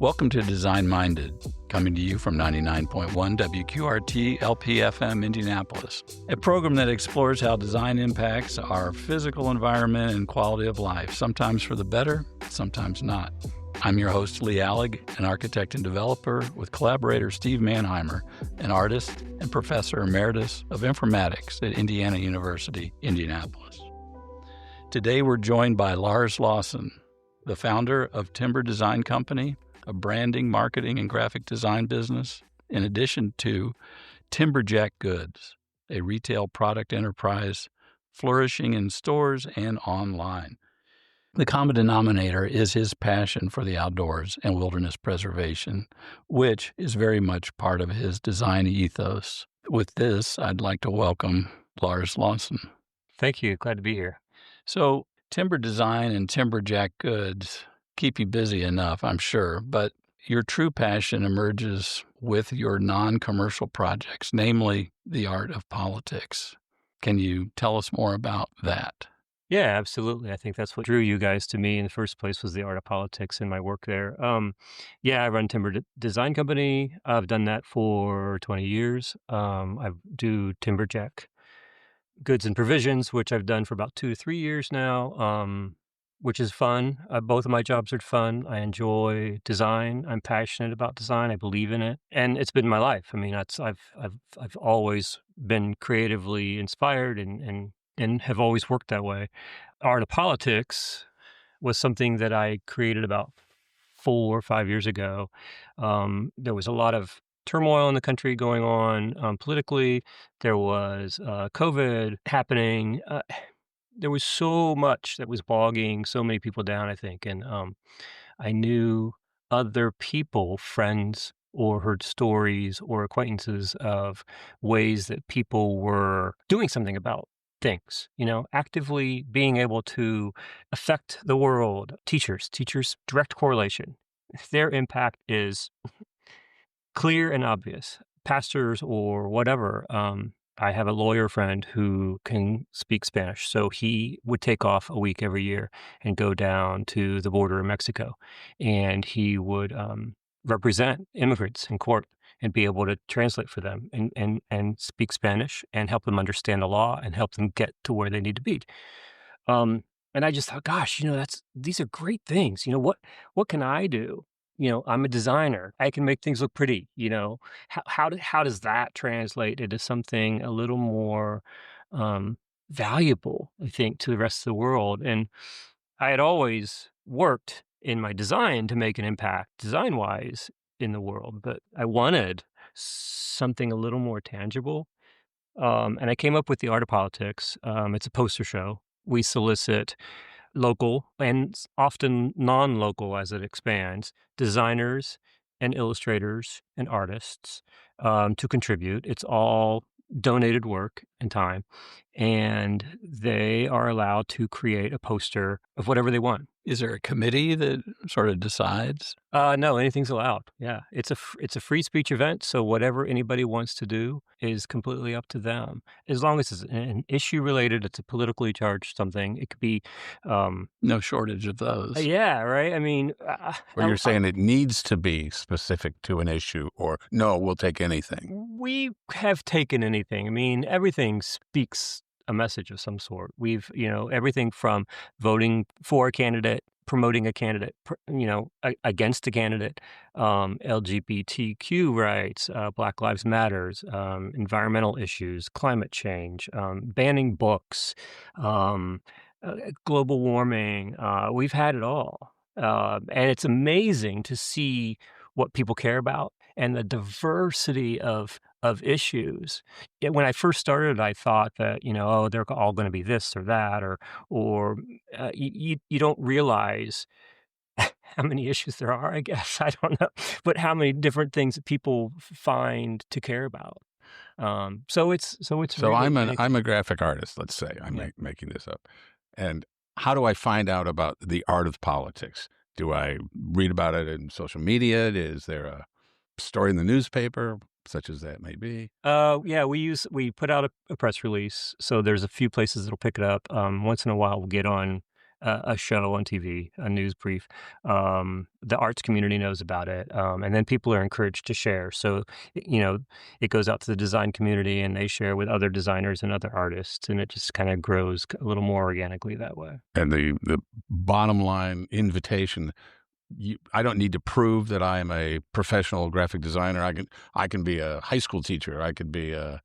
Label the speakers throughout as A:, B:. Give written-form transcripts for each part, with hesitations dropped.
A: Welcome to Design Minded, coming to you from 99.1 WQRT LPFM Indianapolis, a program that explores how design impacts our physical environment and quality of life, sometimes for the better, sometimes not. I'm your host, Lee Alig, an architect and developer, with collaborator Steve Mannheimer, an artist and professor emeritus of informatics at Indiana University, Indianapolis. Today we're joined by Lars Lawson, the founder of Timber Design Company, a branding, marketing, and graphic design business, in addition to Timberjack Goods, a retail product enterprise flourishing in stores and online. The common denominator is his passion for the outdoors and wilderness preservation, which is very much part of his design ethos. With this, I'd like to welcome Lars Lawson.
B: Thank you. Glad to be here.
A: So, Timber Design and Timberjack Goods keep you busy enough, I'm sure, but your true passion emerges with your non-commercial projects, namely the art of politics. Can you tell us more about that?
B: Yeah, absolutely. I think that's what drew you guys to me in the first place, was the art of politics and my work there. I run Timber Design Company. I've done that for 20 years. I do Timberjack Goods and Provisions, which I've done for about 2 to 3 years now, which is fun. Both of my jobs are fun. I enjoy design. I'm passionate about design. I believe in it, and it's been my life. I mean, I've always been creatively inspired and have always worked that way. Art of politics was something that I created about 4 or 5 years ago. There was a lot of turmoil in the country going on politically. There was COVID happening. There was so much that was bogging so many people down, I think. And I knew other people, friends, or heard stories or acquaintances of ways that people were doing something about things, actively being able to affect the world. Teachers, direct correlation. Their impact is clear and obvious. Pastors or whatever. I have a lawyer friend who can speak Spanish, so he would take off a week every year and go down to the border of Mexico, and he would represent immigrants in court and be able to translate for them and speak Spanish and help them understand the law and help them get to where they need to be. And I just thought, gosh, these are great things. What can I do? I'm a designer. I can make things look pretty. How does that translate into something a little more valuable, I think, to the rest of the world? And I had always worked in my design to make an impact design-wise in the world, but I wanted something a little more tangible. And I came up with the Art of Politics. It's a poster show. We solicit local and often non-local, as it expands, designers and illustrators and artists to contribute. It's all donated work and time, and they are allowed to create a poster of whatever they want.
A: Is there a committee that sort of decides?
B: No, anything's allowed. Yeah, it's a free speech event, so whatever anybody wants to do is completely up to them. As long as it's an issue related, it's a politically charged something. It could be
A: no shortage of those.
B: Yeah, right. I mean,
C: or you're saying it needs to be specific to an issue, or no, we'll take anything.
B: We have taken anything. I mean, everything speaks a message of some sort. We've, everything from voting for a candidate, promoting a candidate, against a candidate, LGBTQ rights, Black Lives Matters, environmental issues, climate change, banning books, global warming. We've had it all. And it's amazing to see what people care about and the diversity of issues. When I first started, I thought that, they're all going to be this or that, or you don't realize how many issues there are, I guess. I don't know. But how many different things that people Find to care about. So really
C: I'm a graphic artist, let's say. I'm making this up. And how do I find out about the art of politics? Do I read about it in social media? Is there a story in the newspaper, such as that may be?
B: We put out a press release. So there's a few places that'll pick it up. Once in a while, we'll get on a show on TV, a news brief. The arts community knows about it, and then people are encouraged to share. So, it goes out to the design community, and they share with other designers and other artists, and it just kind of grows a little more organically that way.
C: And the bottom line invitation, I don't need to prove that I am a professional graphic designer. I can be a high school teacher. I could be a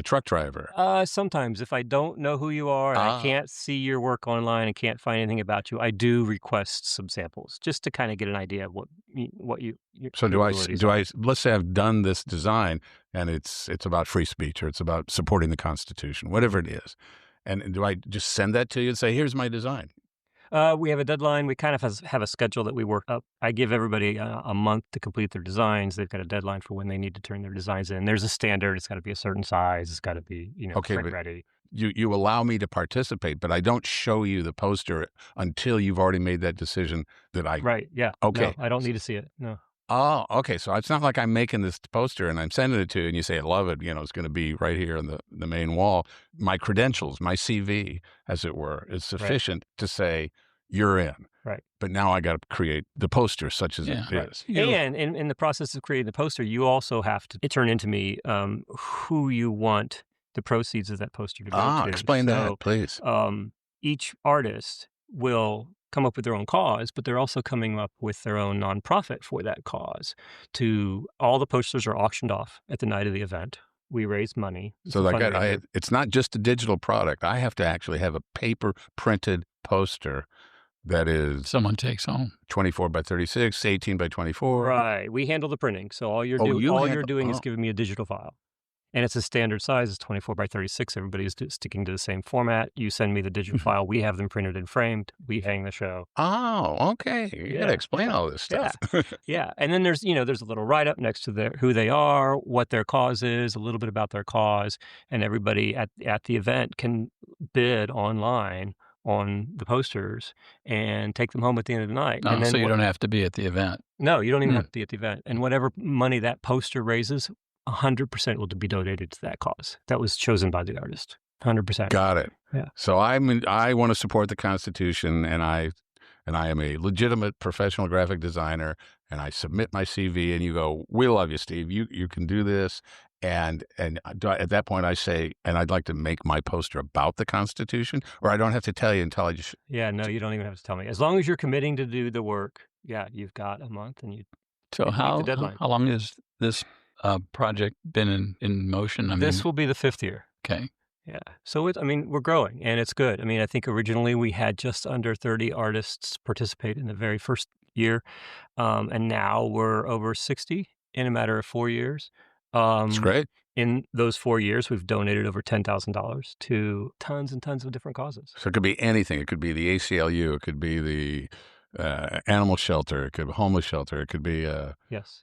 C: truck driver.
B: Sometimes if I don't know who you are and I can't see your work online and can't find anything about you, I do request some samples just to kind of get an idea of your
C: So
B: capabilities are.
C: let's say I've done this design and it's about free speech or it's about supporting the Constitution, whatever it is. And do I just send that to you and say, here's my design?
B: We have a deadline. We kind of have a schedule that we work up. I give everybody a month to complete their designs. They've got a deadline for when they need to turn their designs in. There's a standard. It's got to be a certain size. It's got to be,
C: Okay,
B: print
C: but
B: ready.
C: you allow me to participate, but I don't show you the poster until you've already made that decision that I.
B: Right. Yeah.
C: Okay.
B: No, I don't need to see it. No.
C: Oh, okay. So it's not like I'm making this poster and I'm sending it to you and you say, I love it. It's going to be right here on the main wall. My credentials, my CV, as it were, is sufficient to say you're in.
B: Right.
C: But now I got to create the poster such as it is.
B: And in the process of creating the poster, you also have to turn into me who you want the proceeds of that poster to go to.
C: Explain that, please.
B: Each artist will come up with their own cause, but they're also coming up with their own nonprofit for that cause. All the posters are auctioned off at the night of the event. We raise money.
C: So it's not just a digital product. I have to actually have a paper printed poster that is
A: someone takes home
C: 24 by 36, 18 by 24.
B: Right. We handle the printing. So all you're doing is giving me a digital file. And it's a standard size. It's 24 by 36. Everybody's sticking to the same format. You send me the digital file. We have them printed and framed. We hang the show.
C: Oh, okay. You got to explain all this stuff.
B: Yeah. And then there's a little write-up next to who they are, what their cause is, a little bit about their cause. And everybody at the event can bid online on the posters and take them home at the end of the night.
A: And then, so you don't have to be at the event.
B: No, you don't even have to be at the event. And whatever money that poster raises, 100% will be donated to that cause. That was chosen by the artist. 100%.
C: Got it.
B: Yeah.
C: So I want to support the Constitution, and I am a legitimate professional graphic designer, and I submit my CV, and you go, we love you, Steve. You can do this. And at that point I say, and I'd like to make my poster about the Constitution, or I don't have to tell you until I just.
B: Yeah, no, you don't even have to tell me. As long as you're committing to do the work, you've got a month and you.
A: So how long has this project been in motion?
B: This will be the 5th year.
A: Okay.
B: Yeah. So we're growing and it's good. I think originally we had just under 30 artists participate in the very first year. And now we're over 60 in a matter of 4 years.
C: That's great.
B: In those 4 years, we've donated over $10,000 to tons and tons of different causes.
C: So it could be anything. It could be the ACLU. It could be the animal shelter. It could be homeless shelter. It could be
B: yes.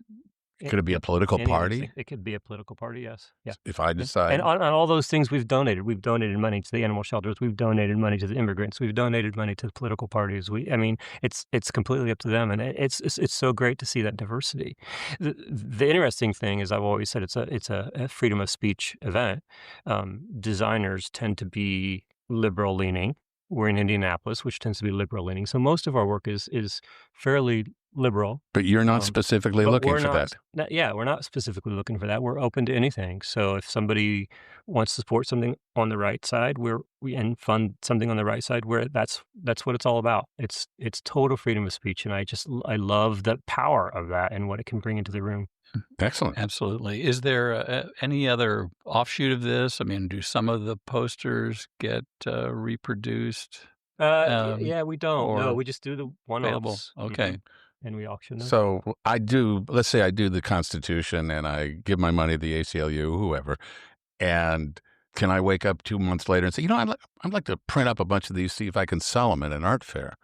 C: Could it be a political party?
B: It could be a political party, yes. Yeah.
C: If I decide.
B: And on all those things we've donated. We've donated money to the animal shelters. We've donated money to the immigrants. We've donated money to the political parties. It's completely up to them. And it's so great to see that diversity. The interesting thing is I've always said it's a freedom of speech event. Designers tend to be liberal leaning. We're in Indianapolis, which tends to be liberal leaning. So most of our work is fairly liberal.
C: But you're not specifically looking for that.
B: We're not specifically looking for that. We're open to anything. So if somebody wants to support something on the right side, and fund something on the right side, that's what it's all about. It's total freedom of speech, and I love the power of that and what it can bring into the room.
C: Excellent.
A: Absolutely. Is there any other offshoot of this? Do some of the posters get reproduced?
B: Yeah, we don't. No, we just do the one-offs.
A: Okay.
B: Mm-hmm. And we auction them.
C: So let's say I do the Constitution and I give my money to the ACLU, whoever, and can I wake up 2 months later and say, I'd like to print up a bunch of these, see if I can sell them at an art fair?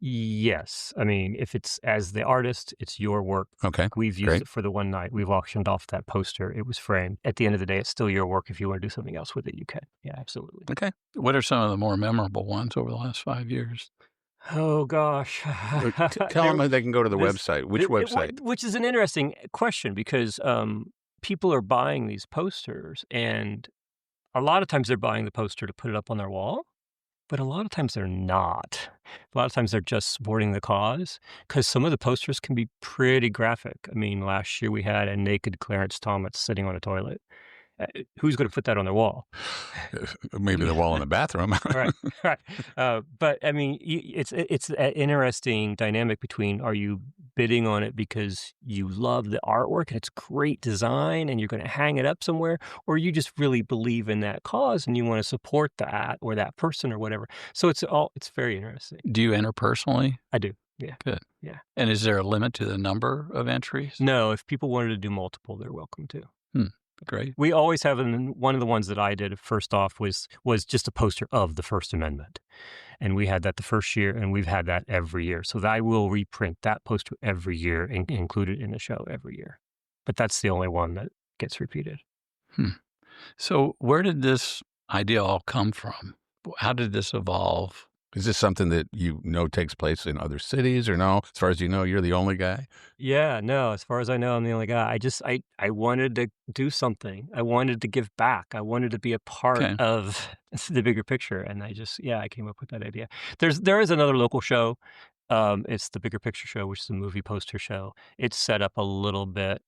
B: Yes. If it's as the artist, it's your work.
C: Okay.
B: We've used it for the one night. We've auctioned off that poster. It was framed. At the end of the day, it's still your work. If you want to do something else with it, you can. Yeah, absolutely.
C: Okay.
A: What are some of the more memorable ones over the last 5 years?
B: Oh, gosh.
C: Tell them they can go to the website. Which website?
B: Which is an interesting question because people are buying these posters, and a lot of times they're buying the poster to put it up on their wall. but a lot of times they're not. A lot of times they're just supporting the cause, because some of the posters can be pretty graphic. I mean, last year we had a naked Clarence Thomas sitting on a toilet. Who's going to put that on their wall?
C: Maybe the wall in the bathroom.
B: Right, right. But I mean, it's an interesting dynamic between, are you bidding on it because you love the artwork and it's great design and you're going to hang it up somewhere, or you just really believe in that cause and you want to support that or that person or whatever. So it's very interesting.
A: Do you enter personally?
B: I do. Yeah.
A: Good.
B: Yeah.
A: And is there a limit to the number of entries?
B: No, if people wanted to do multiple, they're welcome to.
A: Great.
B: We always have, one of the ones that I did first off was just a poster of the First Amendment. And we had that the first year, and we've had that every year. So I will reprint that poster every year and include it in the show every year. But that's the only one that gets repeated.
A: So where did this idea all come from? How did this evolve?
C: Is this something that you know takes place in other cities, or no? As far as you know, you're the only guy?
B: Yeah, no, as far as I know, I'm the only guy. I wanted to do something. I wanted to give back. I wanted to be a part of the bigger picture. And I came up with that idea. There is another local show. It's the Bigger Picture Show, which is a movie poster show. It's set up a little bit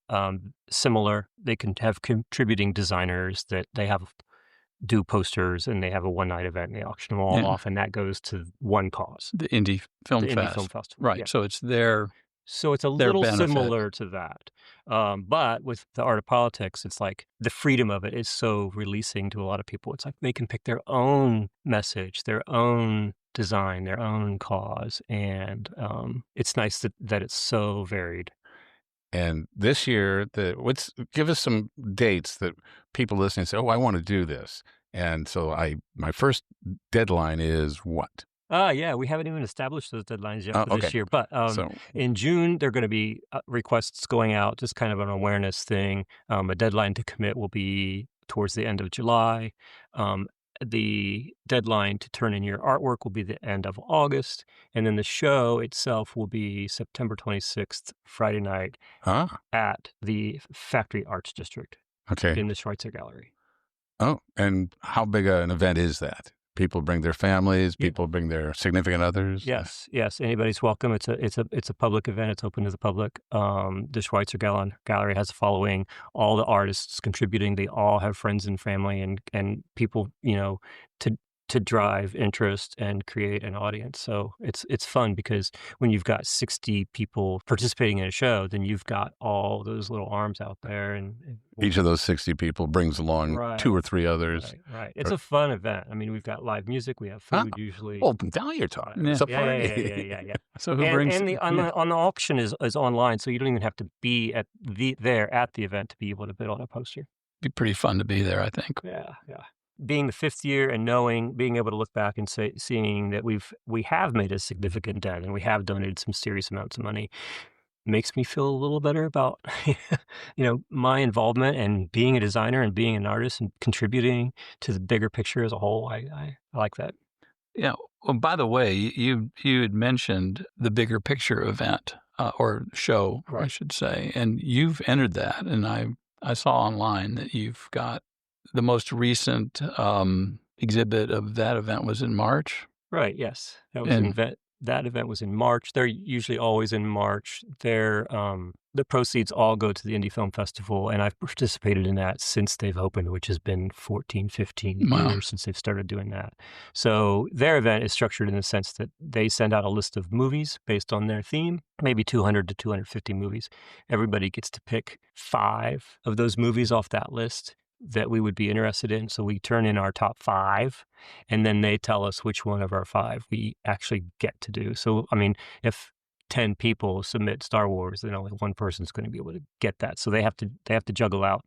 B: similar. They can have contributing designers that they have do posters, and they have a one-night event, and they auction them all off, and that goes to one cause.
A: The Indie Film Fest.
B: Indie Film Festival.
A: Right.
B: Yeah.
A: So it's their
B: So it's a little
A: benefit.
B: similar to that. But with the art of politics, it's like the freedom of it is so releasing to a lot of people. It's like they can pick their own message, their own design, their own cause. And it's nice that it's so varied.
C: And this year, give us some dates that people listening say, "Oh, I want to do this." And so my first deadline is what?
B: Yeah, we haven't even established those deadlines yet for this year. But in June, there are going to be requests going out, just kind of an awareness thing. A deadline to commit will be towards the end of July. The deadline to turn in your artwork will be the end of August. And then the show itself will be September 26th, Friday night, at the Factory Arts District in the Schweitzer Gallery.
C: Oh, and how big an event is that? People bring their families. People bring their significant others.
B: Yes. Anybody's welcome. It's a public event. It's open to the public. The Schweitzer Gallery has a following. All the artists contributing. They all have friends and family and people, to drive interest and create an audience. So it's fun because when you've got 60 people participating in a show, then you've got all those little arms out there, and
C: each of those 60 people brings along 2 or 3 others.
B: Right. It's a fun event. I mean, we've got live music. We have food usually.
C: Well, now you're talking. It's a party.
B: Yeah.
A: So who brings?
B: And on the auction is online, so you don't even have to be there at the event to be able to bid on a poster.
A: Be pretty fun to be there, I think.
B: Yeah. Being the 5th year and being able to look back and seeing that we have made a significant dent and we have donated some serious amounts of money makes me feel a little better about, my involvement and being a designer and being an artist and contributing to the bigger picture as a whole. I like that.
A: Yeah. Well, by the way, you had mentioned the Bigger Picture event or show, I should say, and you've entered that, and I saw online that you've got the most recent exhibit of that event was in March.
B: Right. Yes, that event was in March. They're usually always in March. The proceeds all go to the Indie Film Festival, and I've participated in that since they've opened, which has been 14, 15 years since they've started doing that. So their event is structured in the sense that they send out a list of movies based on their theme, maybe 200 to 250 movies. Everybody gets to pick 5 of those movies off that list that we would be interested in. So we turn in our top 5, and then they tell us which one of our 5 we actually get to do. So, I mean, if 10 people submit Star Wars, then only one person's going to be able to get that. So they have to juggle out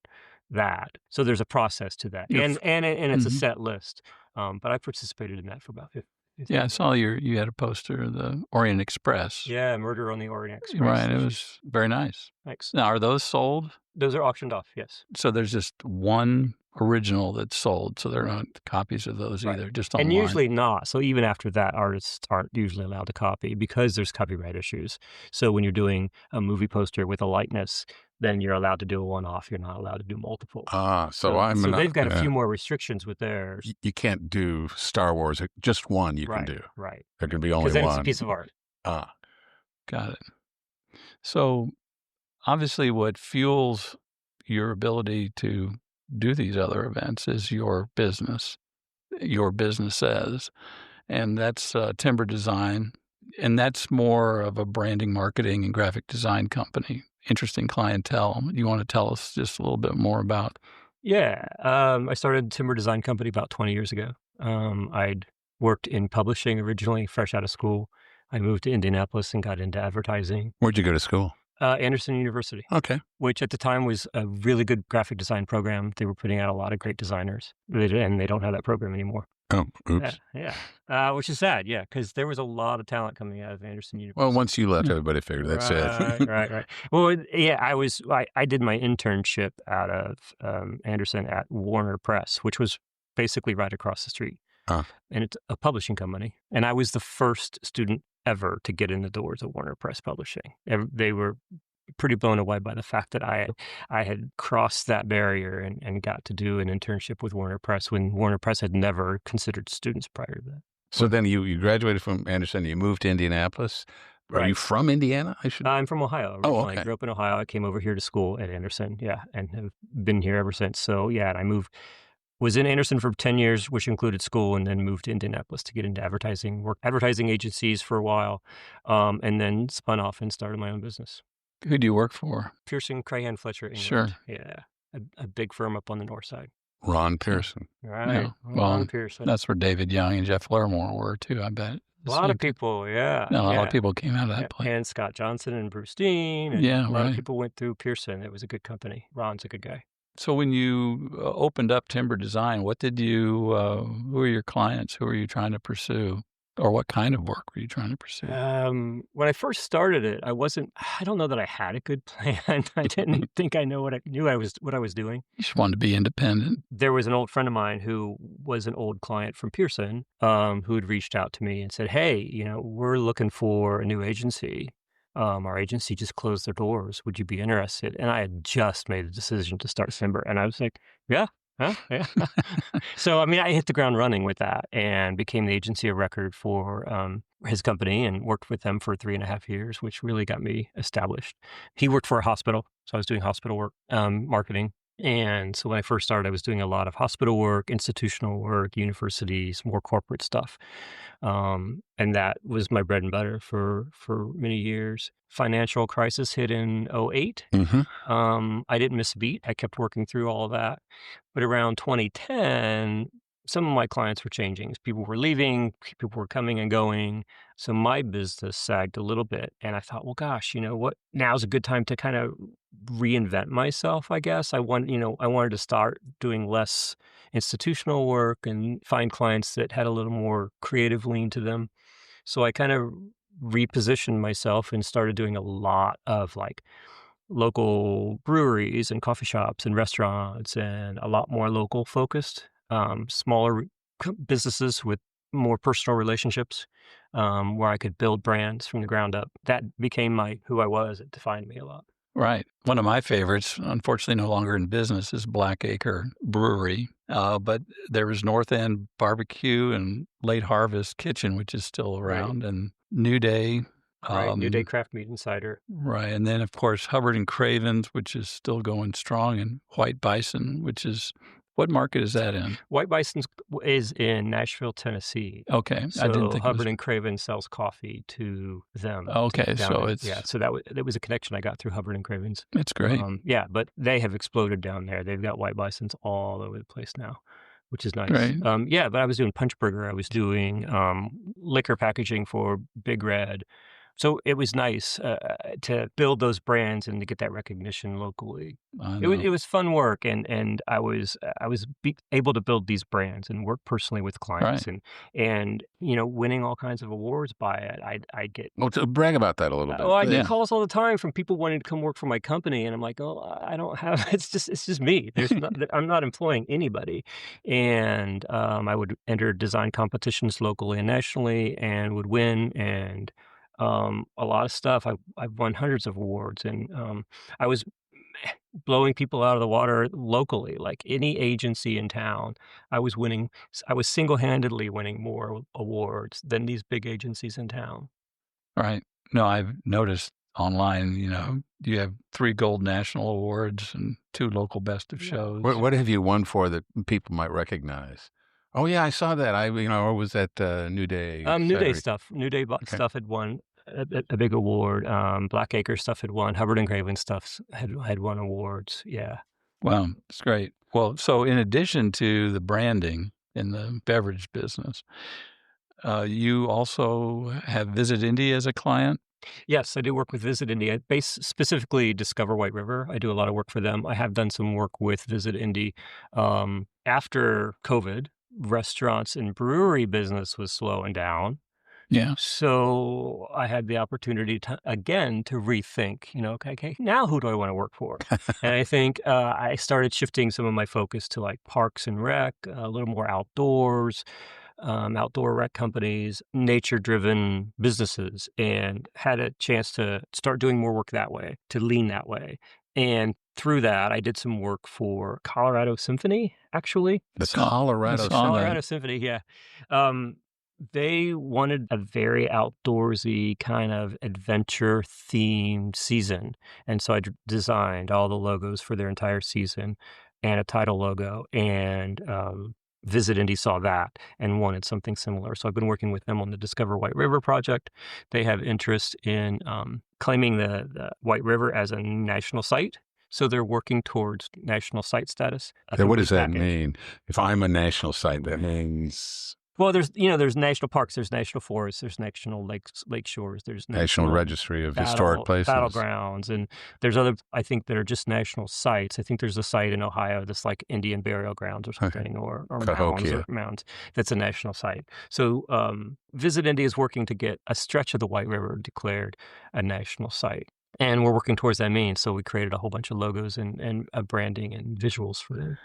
B: that. So there's a process to that. And it's a set list. But I participated in that for about 50.
A: Yeah, I saw you had a poster of the Orient Express.
B: Yeah, Murder on the Orient Express.
A: Right, it was very nice.
B: Thanks.
A: Now, are those sold?
B: Those are auctioned off, yes.
A: So there's just one original that's sold, so there aren't copies of those either, just online.
B: And usually not. So even after that, artists aren't usually allowed to copy because there's copyright issues. So when you're doing a movie poster with a likeness, then you're allowed to do a one-off. You're not allowed to do multiple.
C: So
B: So they've got a few
C: yeah.
B: more restrictions with theirs.
C: You can't do Star Wars. Just one you can do.
B: Right.
C: There can be only
B: Because then
C: one.
B: it's a piece of art.
C: Ah,
A: Got it. So obviously what fuels your ability to do these other events is your business says, and that's Timber Design, and that's more of a branding, marketing, and graphic design company. Interesting clientele. You want to tell us just a little bit more about?
B: Yeah. I started Timber Design Company about 20 years ago. I'd worked in publishing originally, fresh out of school. I moved to Indianapolis and got into advertising.
C: where'd you go to school?
B: Anderson University,
C: Okay.
B: which at the time was a really good graphic design program. They were putting out a lot of great designers, and they don't have that program anymore.
C: Oh, oops.
B: Which is sad, because there was a lot of talent coming out of Anderson University.
C: Well, once you left, everybody figured that's it.
B: Right. Well, I did my internship out of Anderson at Warner Press, which was basically right across the street. And it's a publishing company. And I was the first student ever to get in the doors of Warner Press Publishing. They were pretty blown away by the fact that I had crossed that barrier and got to do an internship with Warner Press when Warner Press had never considered students prior to that.
C: So then you graduated from Anderson. You moved to Indianapolis. Are you from Indiana?
B: I'm from Ohio originally.
C: Oh, okay.
B: I grew up in Ohio. I came over here to school at Anderson, and have been here ever since. So, and I was in Anderson for 10 years, which included school, and then moved to Indianapolis to get into advertising, worked advertising agencies for a while, and then spun off and started my own business.
A: Who do you work for?
B: Pearson, Crahan, Fletcher, England.
A: Sure.
B: Yeah, a big firm up on the north side.
C: Ron Pearson.
B: Right.
A: Yeah.
B: Ron Pearson.
A: That's where David Young and Jeff Lermore were too, I bet.
B: A lot of people,
A: A lot of people came out of that place.
B: And Scott Johnson and Bruce Dean. And a lot of people went through Pearson. It was a good company. Ron's a good guy.
A: So when you opened up Timber Design, what did you, who were your clients? Who were you trying to pursue? Or what kind of work were you trying to pursue?
B: When I first started it, I don't know that I had a good plan. I didn't think I knew what I was doing.
A: You just wanted to be independent.
B: There was an old friend of mine who was an old client from Pearson, who had reached out to me and said, "Hey, we're looking for a new agency. Our agency just closed their doors. Would you be interested?" And I had just made the decision to start Timber, and I was like, "Yeah." Huh? Yeah. So, I hit the ground running with that and became the agency of record for his company and worked with them for 3.5 years, which really got me established. He worked for a hospital, so I was doing hospital work, marketing. And so when I first started, I was doing a lot of hospital work, institutional work, universities, more corporate stuff. And that was my bread and butter for many years. Financial crisis hit in 2008.
C: Mm-hmm.
B: I didn't miss a beat. I kept working through all of that. But around 2010, some of my clients were changing. People were leaving, people were coming and going. So my business sagged a little bit. And I thought, well, gosh, what? Now's a good time to kind of reinvent myself, I guess. I wanted to start doing less institutional work and find clients that had a little more creative lean to them. So I kind of repositioned myself and started doing a lot of local breweries and coffee shops and restaurants and a lot more local focused, smaller businesses with more personal relationships, where I could build brands from the ground up. That became who I was. It defined me a lot.
A: Right. One of my favorites, unfortunately no longer in business, is Blackacre Brewery. But there was North End Barbecue and Late Harvest Kitchen, which is still around, and New Day.
B: Right, New Day Craft Meat and Cider.
A: Right. And then, of course, Hubbard and Craven's, which is still going strong, and White Bison, which is, what market is that in?
B: White Bison is in Nashville, Tennessee.
A: Okay.
B: So
A: I didn't think
B: Hubbard and Craven sells coffee to them.
A: Okay. So it's...
B: Yeah, so that was a connection I got through Hubbard and Craven's.
A: It's great.
B: But they have exploded down there. They've got White Bisons all over the place now, which is nice.
A: Great.
B: But I was doing Punch Burger. I was doing liquor packaging for Big Red. So it was nice to build those brands and to get that recognition locally. It was fun work, and I was able to build these brands and work personally with clients, and winning all kinds of awards by it. I get
C: to brag about that a little bit.
B: I get calls all the time from people wanting to come work for my company, and I'm like, I don't have. It's just me. I'm not employing anybody, and I would enter design competitions locally and nationally, and would win and. A lot of stuff. I've won hundreds of awards, and I was blowing people out of the water locally, like any agency in town. I was single-handedly winning more awards than these big agencies in town.
A: Right. No, I've noticed online, you have 3 gold national awards and 2 local best of shows.
C: What have you won for that people might recognize? Oh yeah, I saw that. I was at New Day.
B: New Day
C: Saturday.
B: stuff. New Day stuff had won a big award. Blackacre stuff had won. Hubbard Engraving stuff had won awards. Yeah.
A: Wow, that's great. Well, so in addition to the branding in the beverage business, you also have Visit Indy as a client?
B: Yes, I do work with Visit Indy. I specifically Discover White River. I do a lot of work for them. I have done some work with Visit Indy. After COVID, restaurants and brewery business was slowing down.
A: Yeah.
B: So I had the opportunity to rethink, okay, now who do I want to work for? And I think I started shifting some of my focus to like parks and rec, a little more outdoors, outdoor rec companies, nature-driven businesses, and had a chance to start doing more work that way, to lean that way. And through that, I did some work for Colorado Symphony, actually.
C: The Colorado
B: Symphony, yeah. They wanted a very outdoorsy kind of adventure-themed season. And so I designed all the logos for their entire season and a title logo. And Visit Indy saw that and wanted something similar. So I've been working with them on the Discover White River project. They have interest in claiming the White River as a national site. So they're working towards national site status.
C: What does that mean? If I'm a national site, that means...
B: Well, there's national parks, there's national forests, there's national lake shores, there's
C: National Registry of Historic Places,
B: battlegrounds, and there's other, I think, that are just national sites. I think there's a site in Ohio that's like Indian burial grounds or something, or mounds that's a national site. So Visit Indy is working to get a stretch of the White River declared a national site. And we're working towards that means. So we created a whole bunch of logos and branding and visuals for them.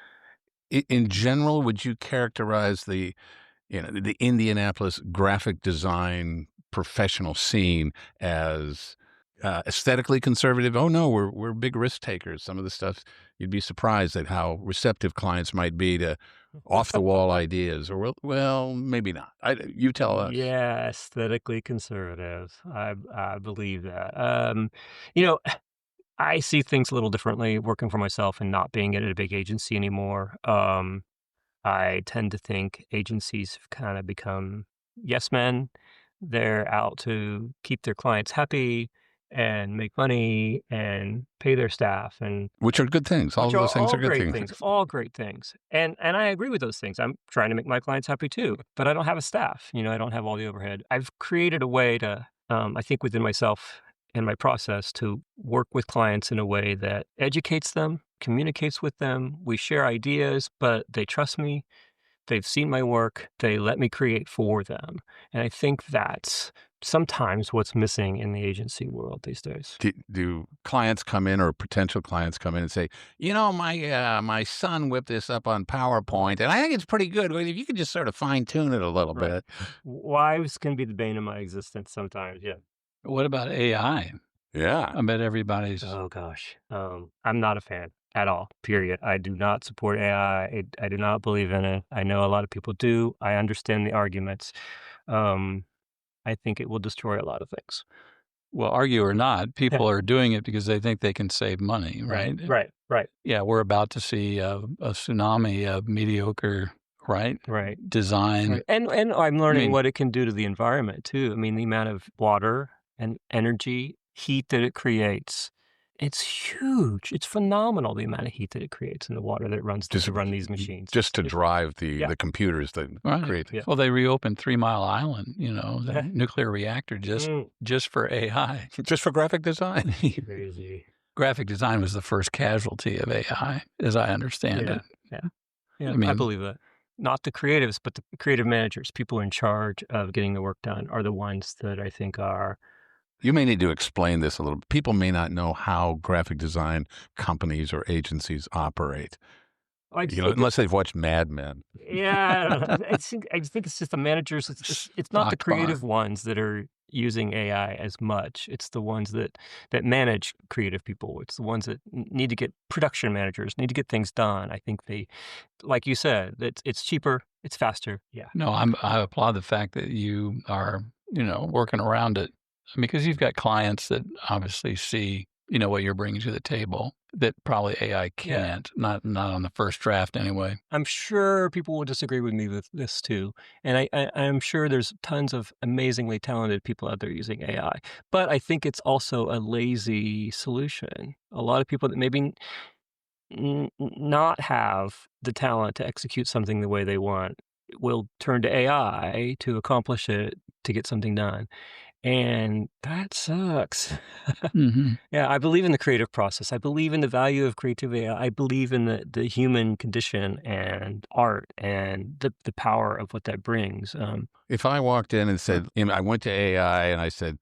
C: In general, would you characterize the Indianapolis graphic design professional scene as aesthetically conservative? Oh no, we're big risk takers. Some of the stuff, you'd be surprised at how receptive clients might be to off the wall ideas. Or well, maybe not. You tell us.
B: Yeah, aesthetically conservative. I believe that. I see things a little differently working for myself and not being at a big agency anymore. I tend to think agencies have kind of become yes men. They're out to keep their clients happy and make money and pay their staff, and
C: which are good things. All of those things are good things.
B: All great things. And I agree with those things. I'm trying to make my clients happy too, but I don't have a staff. I don't have all the overhead. I've created a way to, I think within myself and my process, to work with clients in a way that educates them, communicates with them. We share ideas, but they trust me. They've seen my work. They let me create for them. And I think that's sometimes what's missing in the agency world these days.
C: Do clients come in, or potential clients come in and say, my son whipped this up on PowerPoint, and I think it's pretty good. If you could just sort of fine tune it a little bit.
B: Wives can be the bane of my existence sometimes, yeah.
A: What about AI?
C: Yeah.
A: I bet everybody's...
B: Oh, gosh. I'm not a fan at all, period. I do not support AI. I do not believe in it. I know a lot of people do. I understand the arguments. I think it will destroy a lot of things.
A: Well, argue or not, people are doing it because they think they can save money, right?
B: Right.
A: Yeah, we're about to see a tsunami of mediocre... Right. Design.
B: Right. And I'm learning what it can do to the environment too. I mean, the amount of water and energy, heat that it creates, it's huge. It's phenomenal, the amount of heat that it creates in the water that it runs to run these machines.
C: Just to drive the computers that create.
B: Yeah.
A: Well, they reopened 3 Mile Island, the nuclear reactor just for AI.
C: Just for graphic design.
B: Crazy.
A: Graphic design was the first casualty of AI, as I understand it.
B: Yeah, I believe that. Not the creatives, but the creative managers, people in charge of getting the work done, are the ones that I think are...
C: You may need to explain this a little bit. People may not know how graphic design companies or agencies operate. Unless they've watched Mad Men.
B: Yeah, I think it's just the managers. It's not the creative ones that are using AI as much. It's the ones that manage creative people. It's the ones that need to get production managers, need to get things done. I think they, like you said, it's cheaper, it's faster. Yeah.
A: No, I applaud the fact that you are, working around it. I mean, because you've got clients that obviously see, what you're bringing to the table that probably AI can't, not on the first draft anyway.
B: I'm sure people will disagree with me with this too. And I'm sure there's tons of amazingly talented people out there using AI. But I think it's also a lazy solution. A lot of people that maybe not have the talent to execute something the way they want will turn to AI to accomplish it, to get something done. And that sucks.
A: Mm-hmm.
B: Yeah, I believe in the creative process. I believe in the value of creativity. I believe in the human condition and art and the power of what that brings.
C: If I walked in and said, I went to AI and I said,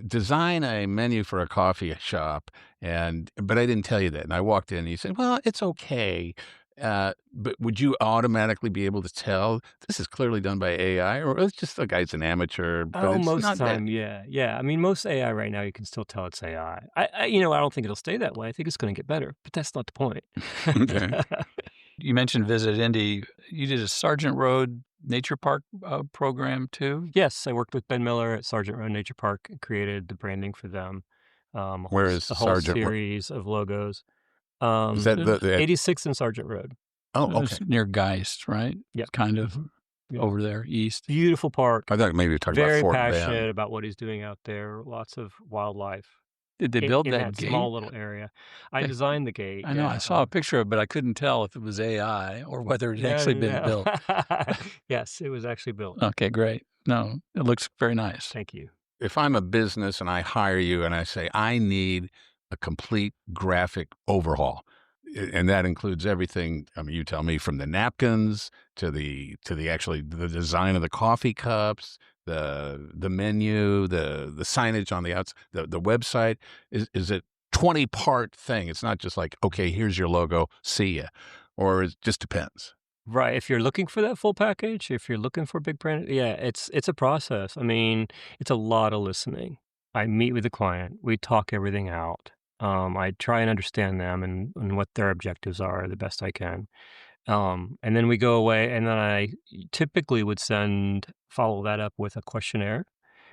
C: design a menu for a coffee shop, but I didn't tell you that. And I walked in and you said, well, it's okay. But would you automatically be able to tell this is clearly done by AI, or it's just the guy's an amateur? But it's
B: most
C: not
B: time, yeah. I mean, most AI right now, you can still tell it's AI. I don't think it'll stay that way. I think it's going to get better, but that's not the point.
C: Okay.
A: You mentioned Visit Indy. You did a Sargent Road Nature Park program too?
B: Yes, I worked with Ben Miller at Sargent Road Nature Park and created the branding for them.
C: Where is
B: a whole
C: Sargent?
B: series of logos.
C: Is that the
B: 86th and Sargent Road.
C: Oh, okay.
A: It's near Geist, right?
B: Yeah,
A: kind of over there east.
B: Beautiful park.
C: I thought maybe you were talking about Fort Bend.
B: Very passionate about what he's doing out there. Lots of wildlife.
A: Did they build
B: in
A: that
B: gate? Small little area? I designed the gate.
A: I know. I saw a picture of it, but I couldn't tell if it was AI or whether it had actually been built.
B: Yes, it was actually built.
A: Okay, great. No, it looks very nice.
B: Thank you.
C: If I'm a business and I hire you and I say, I need a complete graphic overhaul, and that includes everything. I mean, you tell me, from the napkins to the design of the coffee cups, the menu, the signage on the outside, the website. Is it 20-part thing? It's not just like, okay, here's your logo, see ya, or it just depends.
B: Right. If you're looking for that full package, if you're looking for a big brand, it's a process. I mean, it's a lot of listening. I meet with the client. We talk everything out. I try and understand them and what their objectives are the best I can. And then we go away, and then I typically would follow that up with a questionnaire,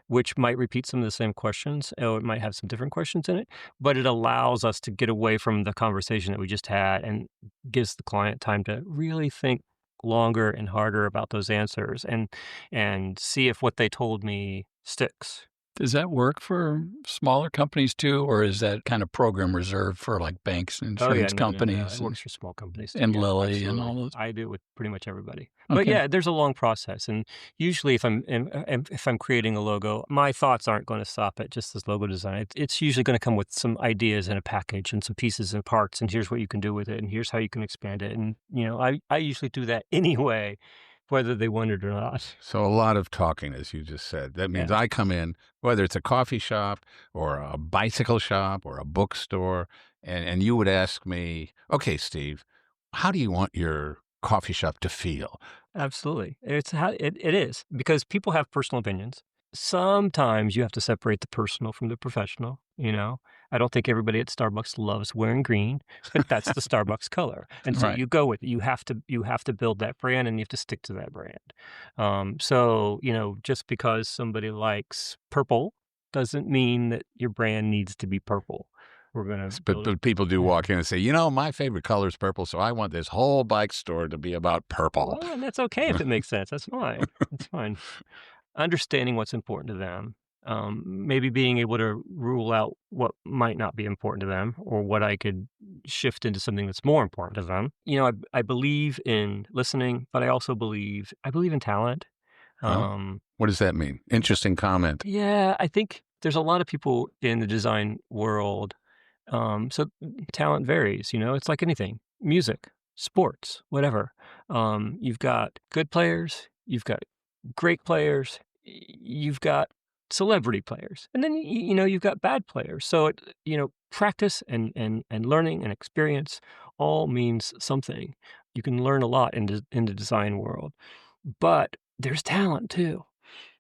B: which might repeat some of the same questions, or it might have some different questions in it, but it allows us to get away from the conversation that we just had and gives the client time to really think longer and harder about those answers and see if what they told me sticks.
A: Does that work for smaller companies too, or is that kind of program reserved for like banks and insurance companies?
B: No. It works for small companies too,
A: and Lilly
B: absolutely.
A: and all those.
B: I do it with pretty much everybody.
A: Okay.
B: But yeah, there's a long process, and usually if I'm creating a logo, my thoughts aren't going to stop at just this logo design. It's usually going to come with some ideas in a package and some pieces and parts, and here's what you can do with it, and here's how you can expand it. And I usually do that anyway, whether they want it or not.
C: So a lot of talking, as you just said. That means I come in, whether it's a coffee shop or a bicycle shop or a bookstore, and you would ask me, okay, Steve, how do you want your coffee shop to feel?
B: Absolutely. It is, because people have personal opinions. Sometimes you have to separate the personal from the professional. I don't think everybody at Starbucks loves wearing green, but that's the Starbucks color, and so you go with it. You have to build that brand, and you have to stick to that brand. So just because somebody likes purple doesn't mean that your brand needs to be purple. We're gonna.
C: But people do walk in and say, my favorite color is purple, so I want this whole bike store to be about purple.
B: Well, and that's okay if it makes sense. That's fine. That's fine. Understanding what's important to them. Maybe being able to rule out what might not be important to them, or what I could shift into something that's more important to them. I believe in listening, but I also believe in talent.
C: What does that mean? Interesting comment.
B: Yeah, I think there's a lot of people in the design world. So talent varies, it's like anything, music, sports, whatever. You've got good players, you've got great players, you've got celebrity players, and then you've got bad players. So practice and learning and experience all means something. You can learn a lot in the design world, but there's talent too.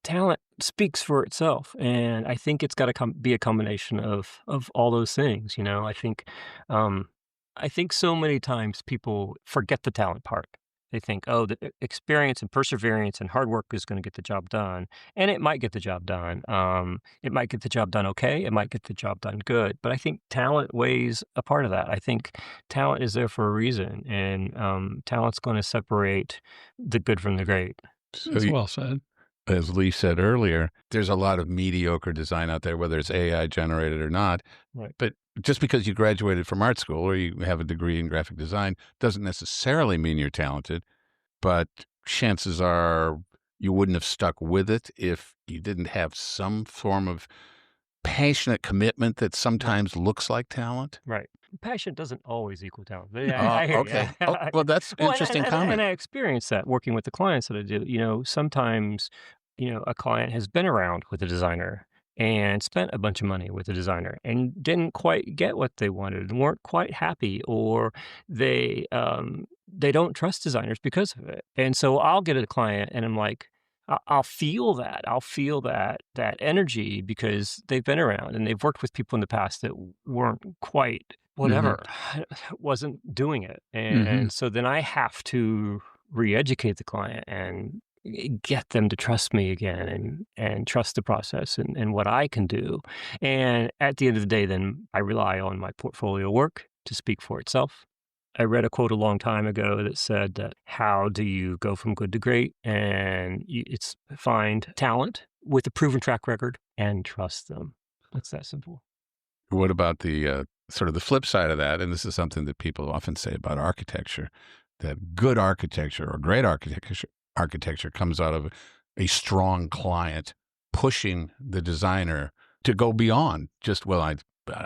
B: talent speaks for itself, and I think it's got to be a combination of all those things. Um, I think so many times people forget the talent part. They think, oh, the experience and perseverance and hard work is going to get the job done, and it might get the job done. It might get the job done okay. It might get the job done good. But I think talent weighs a part of that. I think talent is there for a reason, and talent's going to separate the good from the great.
C: So
A: That's well said.
C: as Lee said earlier, there's a lot of mediocre design out there, whether it's AI generated or not.
B: Right.
C: But just because you graduated from art school or you have a degree in graphic design doesn't necessarily mean you're talented. But chances are you wouldn't have stuck with it if you didn't have some form of passionate commitment that sometimes looks like talent.
B: Right. Passion doesn't always equal talent. But yeah, I hear
C: Okay.
B: you.
C: Oh, well, that's an
B: Well,
C: interesting comment.
B: and I experience that working with the clients that I do. Sometimes, a client has been around with a designer and spent a bunch of money with a designer and didn't quite get what they wanted and weren't quite happy, or they don't trust designers because of it. And so I'll get a client and I'm like, I'll feel that. I'll feel that energy because they've been around and they've worked with people in the past that weren't quite whatever, wasn't doing it. And so then I have to re-educate the client and get them to trust me again and trust the process and what I can do. And at the end of the day, then I rely on my portfolio work to speak for itself. I read a quote a long time ago that said that how do you go from good to great? And it's find talent with a proven track record and trust them. It's that simple.
C: What about the sort of the flip side of that? And this is something that people often say about architecture, that good architecture or great architecture comes out of a strong client pushing the designer to go beyond just, well, I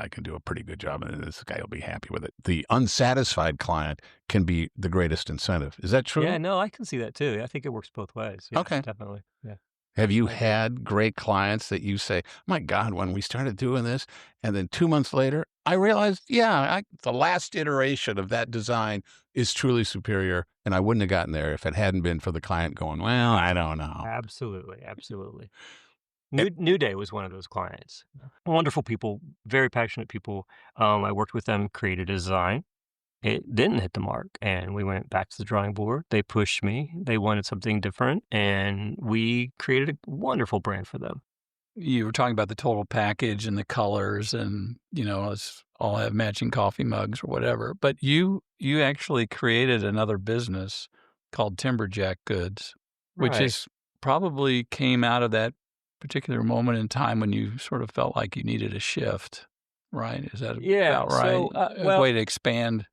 C: can do a pretty good job and this guy will be happy with it. The unsatisfied client can be the greatest incentive. Is that true?
B: Yeah, no, I can see that too. I think it works both ways. Yeah,
C: Okay.
B: definitely. Yeah.
C: Have you had great clients that you say, my God, when we started doing this, and then 2 months later, I realized, the last iteration of that design is truly superior, and I wouldn't have gotten there if it hadn't been for the client going, well, I don't know.
B: Absolutely. New Day was one of those clients. Wonderful people, very passionate people. I worked with them, created a design. It didn't hit the mark, and we went back to the drawing board. They pushed me. They wanted something different, and we created a wonderful brand for them.
A: You were talking about the total package and the colors and, us all have matching coffee mugs or whatever. But you actually created another business called Timberjack Goods, which
B: Right.
A: is probably came out of that particular moment in time when you sort of felt like you needed a shift, right? Is that
B: Yeah.
A: about right?
B: So,
A: A way to expand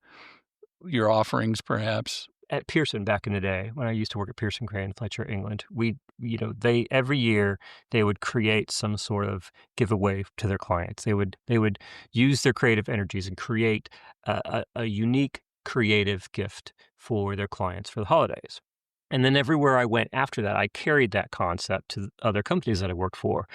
A: your offerings, perhaps?
B: at Pearson back in the day, when I used to work at Pearson Crane Fletcher, England, they every year they would create some sort of giveaway to their clients. They would use their creative energies and create a unique creative gift for their clients for the holidays. And then everywhere I went after that, I carried that concept to other companies that I worked for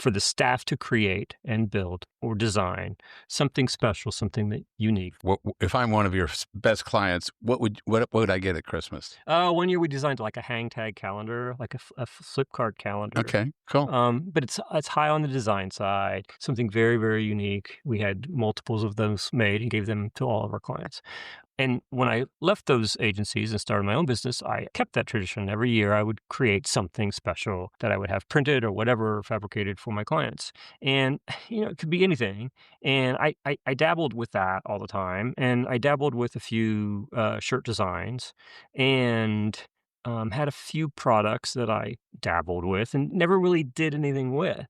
B: the staff to create and build or design something special, something that unique.
C: If I'm one of your best clients, what would I get at Christmas?
B: 1 year we designed like a hang tag calendar, like a flip card calendar.
C: Okay, cool.
B: But it's high on the design side, something very, very unique. We had multiples of those made and gave them to all of our clients. And when I left those agencies and started my own business, I kept that tradition. Every year I would create something special that I would have printed or whatever fabricated for my clients. And, it could be anything. And I dabbled with that all the time. And I dabbled with a few shirt designs and had a few products that I dabbled with and never really did anything with.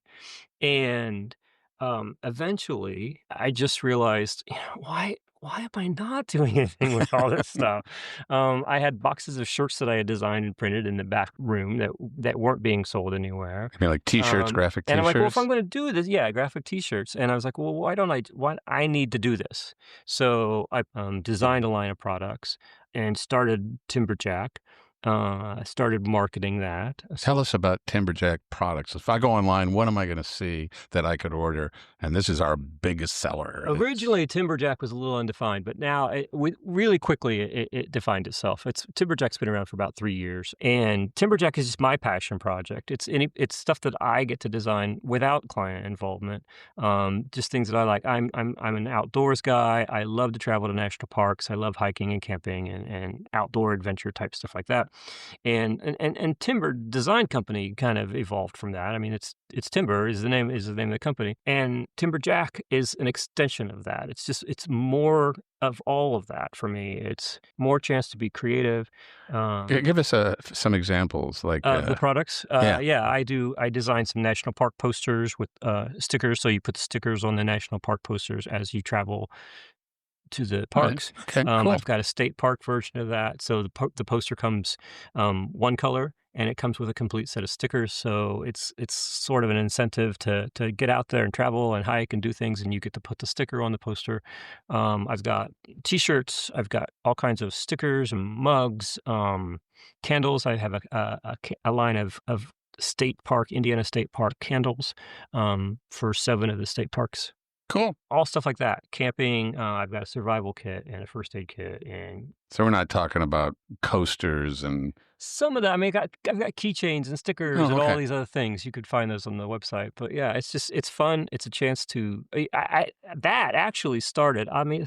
B: And eventually I just realized, why am I not doing anything with all this stuff? I had boxes of shirts that I had designed and printed in the back room that weren't being sold anywhere.
C: I mean, like T-shirts, graphic T-shirts?
B: And I'm like, well, if I'm going to do this, graphic T-shirts. And I was like, well, why I need to do this. So I designed a line of products and started Timberjack. I started marketing that.
C: Tell us about Timberjack products. If I go online, what am I going to see that I could order? And this is our biggest seller.
B: Originally, Timberjack was a little undefined, but now really quickly it defined itself. Timberjack's been around for about 3 years, and Timberjack is just my passion project. It's stuff that I get to design without client involvement. Just things that I like. I'm an outdoors guy. I love to travel to national parks. I love hiking and camping and outdoor adventure type stuff like that. And Timber Design Company kind of evolved from that. I mean, it's Timber is the name of the company, and Timberjack is an extension of that. It's more of all of that for me. It's more chance to be creative.
C: Give us some examples, like
B: the products.
C: yeah.
B: I design some national park posters with stickers. So you put the stickers on the national park posters as you travel to the parks.
C: Okay, cool.
B: I've got a state park version of that. So the poster comes one color, and it comes with a complete set of stickers. So it's sort of an incentive to get out there and travel and hike and do things, and you get to put the sticker on the poster. I've got T-shirts. I've got all kinds of stickers and mugs, candles. I have a line of Indiana State Park candles for 7 of the state parks.
C: Cool.
B: All stuff like that. Camping, I've got a survival kit and a first aid kit. And
C: so we're not talking about coasters and...
B: Some of that. I mean, I've got keychains and stickers and all these other things. You could find those on the website. But yeah, it's fun. It's a chance to... that actually started... I mean,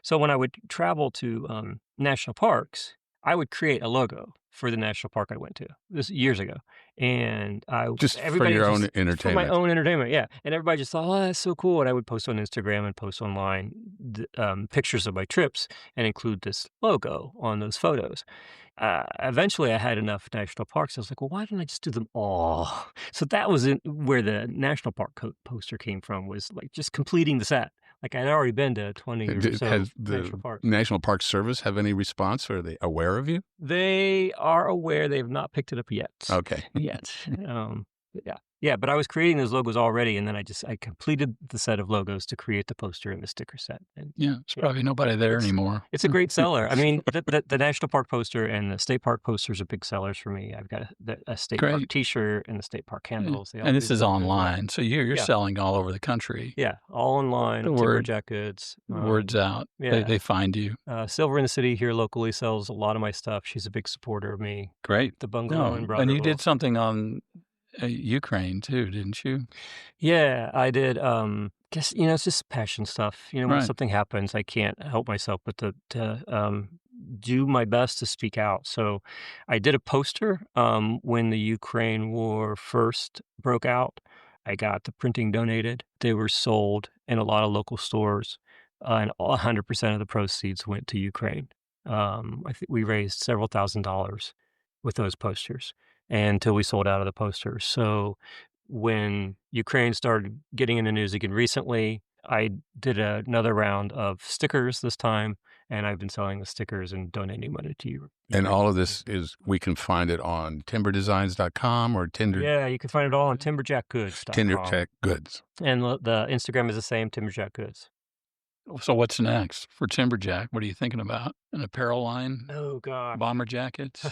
B: so when I would travel to national parks, I would create a logo for the national park I went to. This years ago. And
C: for your own entertainment.
B: For my own entertainment, yeah. And everybody just thought, oh, that's so cool. And I would post on Instagram and post online pictures of my trips and include this logo on those photos. Eventually, I had enough national parks. I was like, well, why didn't I just do them all? So that was where the national park poster came from, was like just completing the set. Like I'd already been to 20 or so
C: Has the
B: national parks.
C: National Park Service have any response? Are they aware of you?
B: They are aware. They have not picked it up yet.
C: Okay.
B: Yet. Yeah. But I was creating those logos already, and then I completed the set of logos to create the poster and the sticker set. And
A: there's probably nobody there anymore.
B: It's a great seller. I mean, the national park poster and the state park posters are big sellers for me. I've got a state park T-shirt and the state park candles.
A: And this is online, so you're selling all over the country.
B: Yeah, all online.
A: The
B: Timberjack goods.
A: Word's out. Yeah. They find you.
B: Silver in the City here locally sells a lot of my stuff. She's a big supporter of me.
A: Great.
B: The bungalow in Brotherville.
A: And you did something on Ukraine too, didn't you?
B: Yeah, I did. Guess it's just passion stuff. When something happens, I can't help myself but to do my best to speak out. So I did a poster when the Ukraine war first broke out. I got the printing donated. They were sold in a lot of local stores, and 100% of the proceeds went to Ukraine. I think we raised several $1,000s with those posters until we sold out of the posters. So when Ukraine started getting in the news again recently, I did another round of stickers this time, and I've been selling the stickers and donating money to you.
C: And all of this we can find it on timberdesigns.com or Tinder.
B: Yeah, you can find it all on timberjackgoods.com.
C: Timberjack Goods.
B: And the Instagram is the same, Timberjack Goods.
A: So what's next for Timberjack? What are you thinking about? An apparel line?
B: Oh, God.
A: Bomber jackets?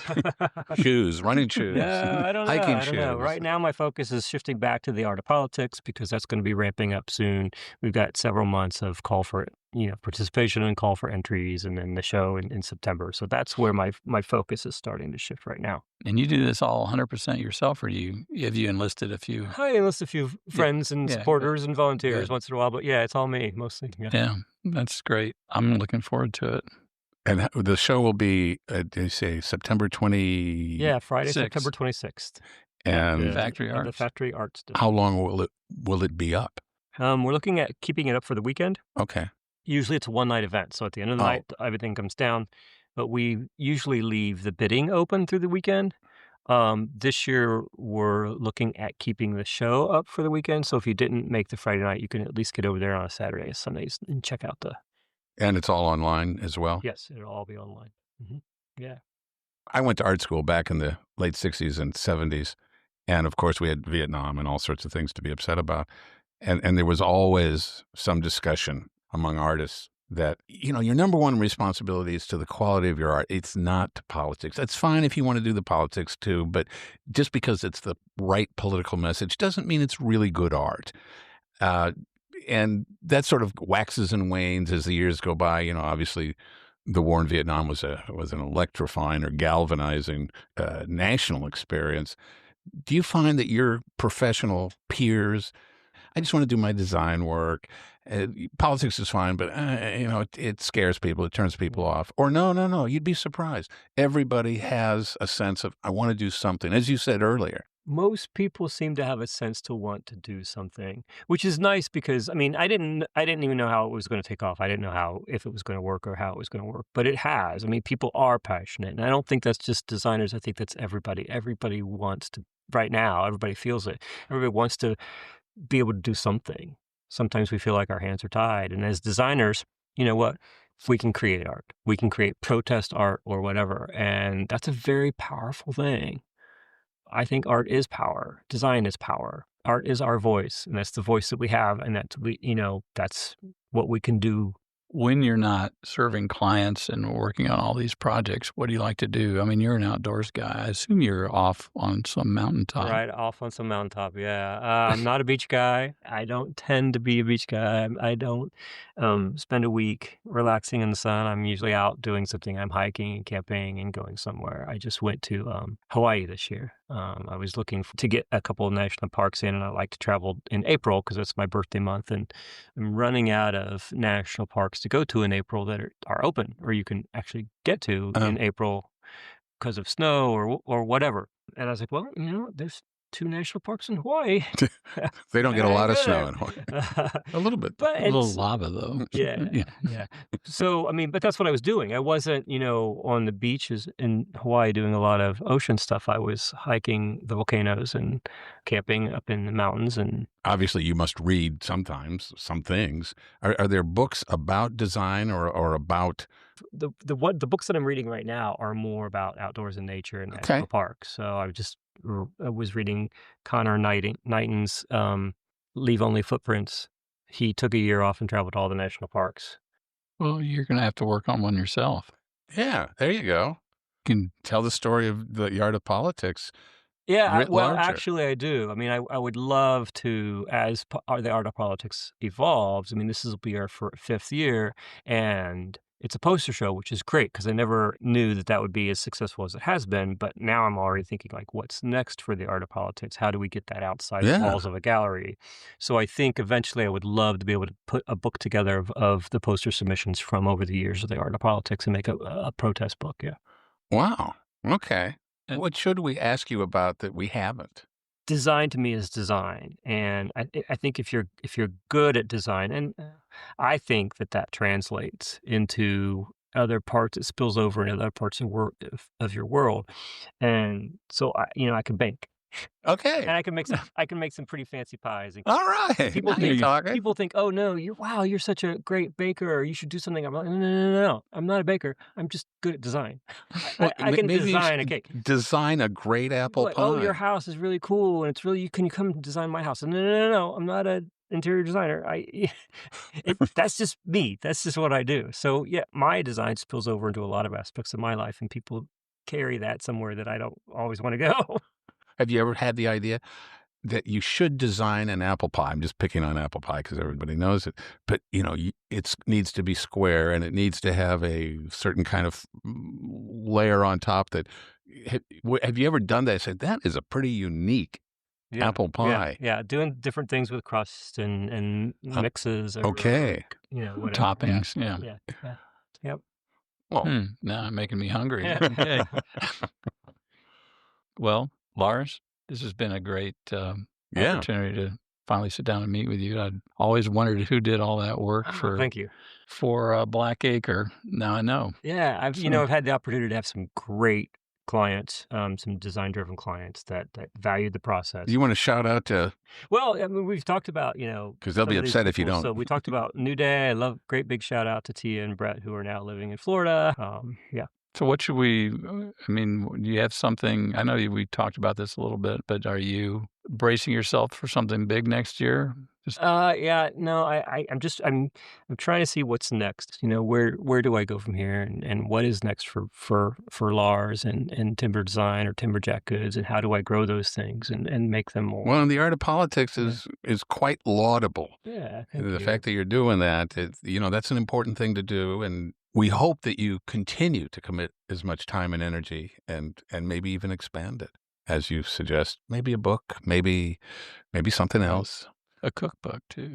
C: Shoes, running shoes.
B: Yeah, I don't know.
C: Hiking
B: I don't know. Right now, my focus is shifting back to the art of politics because that's going to be ramping up soon. We've got several months of call for participation and call for entries, and then the show in September. So that's where my focus is starting to shift right now.
A: And you do this all 100% yourself, or have you enlisted a few?
B: I enlist a few friends and supporters and volunteers once in a while, but it's all me mostly.
A: Yeah, that's great. I'm looking forward to it.
C: And the show will be, did you say September 20?
B: Yeah, Friday, September 26th.
C: And
A: Factory Arts.
B: The Factory Arts District.
C: How long will it be up?
B: We're looking at keeping it up for the weekend.
C: Okay.
B: Usually it's a one-night event, so at the end of the night, everything comes down. But we usually leave the bidding open through the weekend. This year, we're looking at keeping the show up for the weekend. So if you didn't make the Friday night, you can at least get over there on a Saturday or Sundays and check out the...
C: And it's all online as well?
B: Yes, it'll all be online. Mm-hmm. Yeah.
C: I went to art school back in the late 60s and 70s. And of course, we had Vietnam and all sorts of things to be upset about. And there was always some discussion among artists that, your number one responsibility is to the quality of your art. It's not to politics. That's fine if you want to do the politics too, but just because it's the right political message doesn't mean it's really good art. And that sort of waxes and wanes as the years go by. Obviously, the war in Vietnam was an electrifying or galvanizing national experience. Do you find that your professional peers, I just want to do my design work, politics is fine, but it scares people, it turns people off, or no, you'd be surprised. Everybody has a sense of, I want to do something, as you said earlier.
B: Most people seem to have a sense to want to do something, which is nice because I didn't even know how it was going to take off. I didn't know if it was going to work or how it was going to work, but it has. People are passionate, and I don't think that's just designers. I think that's everybody. Everybody wants to, right now, everybody feels it. Everybody wants to be able to do something. Sometimes we feel like our hands are tied, and as designers, you know what? We can create art. We can create protest art or whatever, and that's a very powerful thing. I think art is power. Design is power. Art is our voice, and that's the voice that we have, and that's what we can do.
A: When you're not serving clients and working on all these projects, what do you like to do? You're an outdoors guy. I assume you're off on some mountaintop.
B: Right, off on some mountaintop, yeah. I'm not a beach guy. I don't tend to be a beach guy. I don't spend a week relaxing in the sun. I'm usually out doing something. I'm hiking and camping and going somewhere. I just went to Hawaii this year. I was looking to get a couple of national parks in, and I like to travel in April because it's my birthday month, and I'm running out of national parks to go to in April that are open, or you can actually get to in April because of snow or whatever. And I was like, well, there's 2 national parks in Hawaii.
C: They don't get a lot of snow in Hawaii. A little bit.
B: But
A: A little lava, though.
B: Yeah. So, but that's what I was doing. I wasn't, on the beaches in Hawaii doing a lot of ocean stuff. I was hiking the volcanoes and camping up in the mountains. And
C: obviously, you must read sometimes some things. Are there books about design or about...
B: The books that I'm reading right now are more about outdoors and nature and national parks. So I was reading Connor Knighton's Leave Only Footprints. He took a year off and traveled to all the national parks.
A: Well, you're going to have to work on one yourself.
C: Yeah, there you go. You can tell the story of the art of politics.
B: Yeah, actually, I do. I would love to, as the art of politics evolves. This will be our 5th year, and it's a poster show, which is great because I never knew that would be as successful as it has been. But now I'm already thinking, like, what's next for the art of politics? How do we get that outside the walls of a gallery? So I think eventually I would love to be able to put a book together of the poster submissions from over the years of the art of politics and make a protest book. Yeah.
C: Wow. Okay. What should we ask you about that we haven't?
B: Design to me is design, and I think if you're good at design, and I think that translates into other parts, it spills over into other parts of your world, and so I can bake.
C: Okay,
B: and I can make some pretty fancy pies.
C: All right,
B: people think, oh no, you're such a great baker, or you should do something. I'm like, no, I'm not a baker. I'm just good at design. I can design a cake.
C: Design a great apple pie.
B: Oh, your house is really cool, and it's really. Can you come design my house? No, I'm not an interior designer. That's just me. That's just what I do. So yeah, my design spills over into a lot of aspects of my life, and people carry that somewhere that I don't always want to go.
C: Have you ever had the idea that you should design an apple pie? I'm just picking on apple pie because everybody knows it. But, it needs to be square and it needs to have a certain kind of layer on top. Have you ever done that? I said, that is a pretty unique apple pie.
B: Yeah, doing different things with crust and mixes. Or,
C: okay.
B: Whatever.
A: Toppings,
B: yeah. Yep.
C: Well,
A: now I'm making me hungry. Well, Lars, this has been a great opportunity to finally sit down and meet with you. I'd always wondered who did all that work
B: thank you.
A: For Black Acre. Now I know.
B: Yeah, I've had the opportunity to have some great clients, some design-driven clients that valued the process.
C: You want to shout out to?
B: Well, we've talked about,
C: because they'll be upset if you don't.
B: So we talked about New Day. Great big shout out to Tia and Brett, who are now living in Florida. Yeah.
A: So what should we, do you have something, I know we talked about this a little bit, but are you bracing yourself for something big next year?
B: I'm trying to see what's next. Where do I go from here, and what is next for Lars and Timber Design or Timberjack Goods, and how do I grow those things and make them more?
C: Well, and the art of politics is quite laudable.
B: Yeah,
C: The fact that you're doing that, that's an important thing to do, and we hope that you continue to commit as much time and energy, and maybe even expand it, as you suggest. Maybe a book, maybe something else.
A: A cookbook too.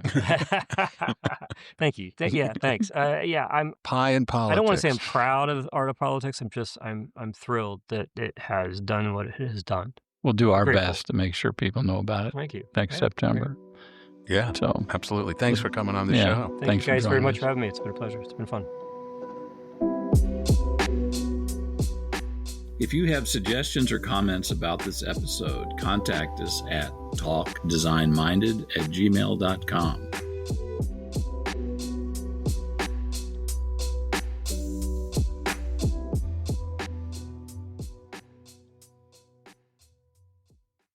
B: Thank you. Thanks. I'm
C: Pie and politics.
B: I don't want to say I'm proud of art of politics. I'm thrilled that it has done what it has done.
A: We'll do our
B: Grateful.
A: best to make sure people know about it.
B: Thank you.
A: Next September.
C: Yeah,
A: So
C: absolutely. Thanks for coming on the show.
B: Thank you guys very
A: joining
B: much
A: us.
B: for having me. It's been a pleasure. It's been fun.
A: If you have suggestions or comments about this episode, contact us at talkdesignminded@gmail.com.